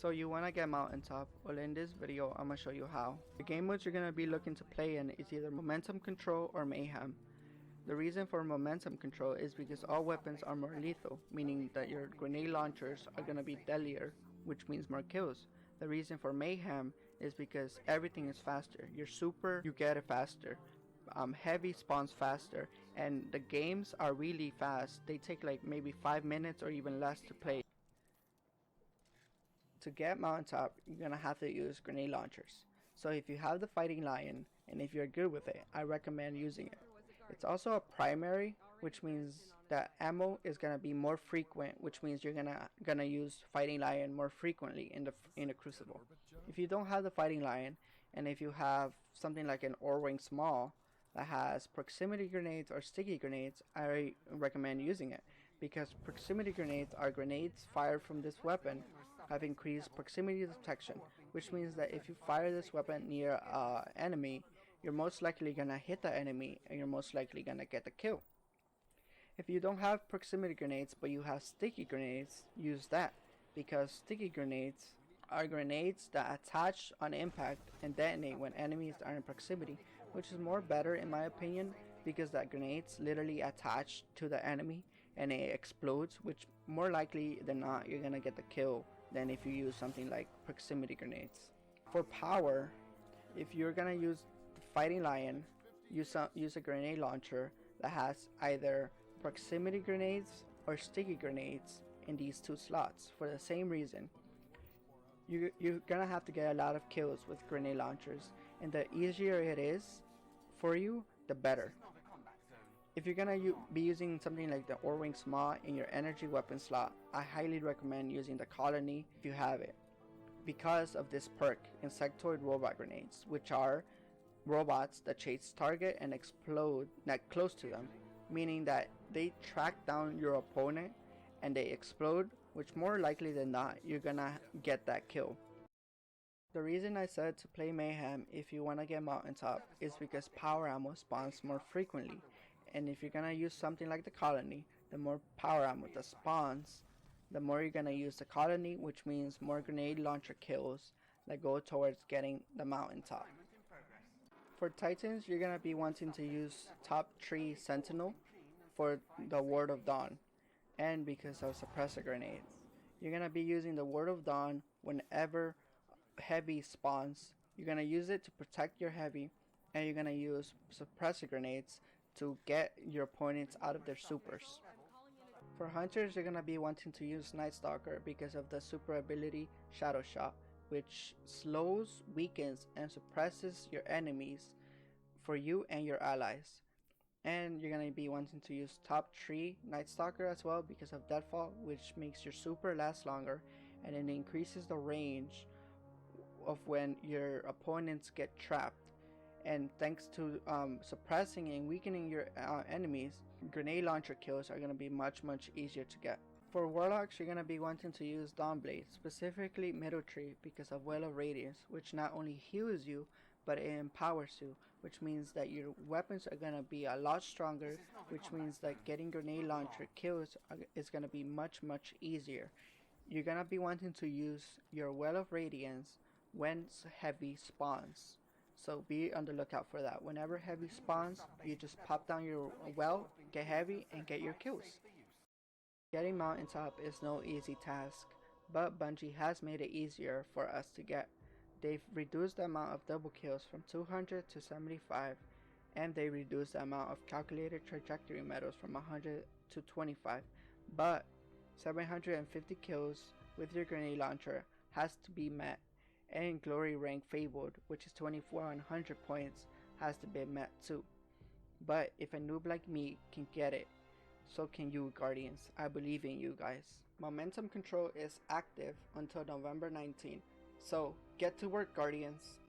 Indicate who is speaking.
Speaker 1: So you want to get Mountaintop? Well, in this video I'm going to show you how. The game modes you're going to be looking to play in is either Momentum Control or Mayhem. The reason for Momentum Control is because all weapons are more lethal, meaning that your grenade launchers are going to be deadlier, which means more kills. The reason for Mayhem is because everything is faster. Your super, you get it faster. Heavy spawns faster, and the games are really fast. They take like maybe 5 minutes or even less to play. To get Mountaintop, you're gonna have to use grenade launchers. So if you have the Fighting Lion, and if you're good with it, I recommend using it. It's also a primary, which means that ammo is gonna be more frequent, which means you're gonna use Fighting Lion more frequently in the Crucible. If you don't have the Fighting Lion, and if you have something like an O-ring small that has proximity grenades or sticky grenades, I recommend using it, because proximity grenades are grenades fired from this weapon have increased proximity detection, which means that if you fire this weapon near an enemy, you're most likely gonna hit the enemy and you're most likely gonna get the kill. If you don't have proximity grenades but you have sticky grenades, use that, because sticky grenades are grenades that attach on impact and detonate when enemies are in proximity, which is more better in my opinion, because that grenades literally attach to the enemy and it explodes, which more likely than not you're gonna get the kill than if you use something like proximity grenades. For power, if you're gonna use the Fighting Lion, use a grenade launcher that has either proximity grenades or sticky grenades in these two slots. For the same reason, you're gonna have to get a lot of kills with grenade launchers, and the easier it is for you, the better. If you're gonna be using something like the O-ring small in your energy weapon slot, I highly recommend using the Colony if you have it, because of this perk, Insectoid Robot Grenades, which are robots that chase target and explode not close to them, meaning that they track down your opponent and they explode, which more likely than not you're gonna get that kill. The reason I said to play Mayhem if you wanna get Mountaintop is because power ammo spawns more frequently. And if you're gonna use something like the Colony, the more power ammo that spawns, the more you're gonna use the Colony, which means more grenade launcher kills that go towards getting the Mountaintop. For Titans, you're gonna be wanting to use top tree Sentinel for the Ward of Dawn, and because of suppressor grenades. You're gonna be using the Ward of Dawn whenever heavy spawns. You're gonna use it to protect your heavy, and you're gonna use suppressor grenades to get your opponents out of their supers. For hunters, you're gonna be wanting to use Night Stalker because of the super ability Shadow Shot, which slows, weakens, and suppresses your enemies for you and your allies. And you're gonna be wanting to use top tree Night Stalker as well because of Deadfall, which makes your super last longer, and it increases the range of when your opponents get trapped. And thanks to suppressing and weakening your enemies, grenade launcher kills are going to be much easier to get. For Warlocks, you're going to be wanting to use Dawnblade, specifically Middle Tree, because of Well of Radiance, which not only heals you, but it empowers you, which means that your weapons are going to be a lot stronger, which means that getting grenade launcher kills is going to be much easier. You're going to be wanting to use your Well of Radiance when heavy spawns. So be on the lookout for that. Whenever heavy spawns, you just pop down your well, get heavy, and get your kills. Getting Mountaintop is no easy task, but Bungie has made it easier for us to get. They've reduced the amount of double kills from 200 to 75, and they reduced the amount of calculated trajectory medals from 100 to 25, but 750 kills with your grenade launcher has to be met, and glory rank fabled, which is 2400 points, has to be met too. But if a noob like me can get it, so can you, Guardians. I believe in you guys. Momentum Control is active until November 19th, so get to work, Guardians.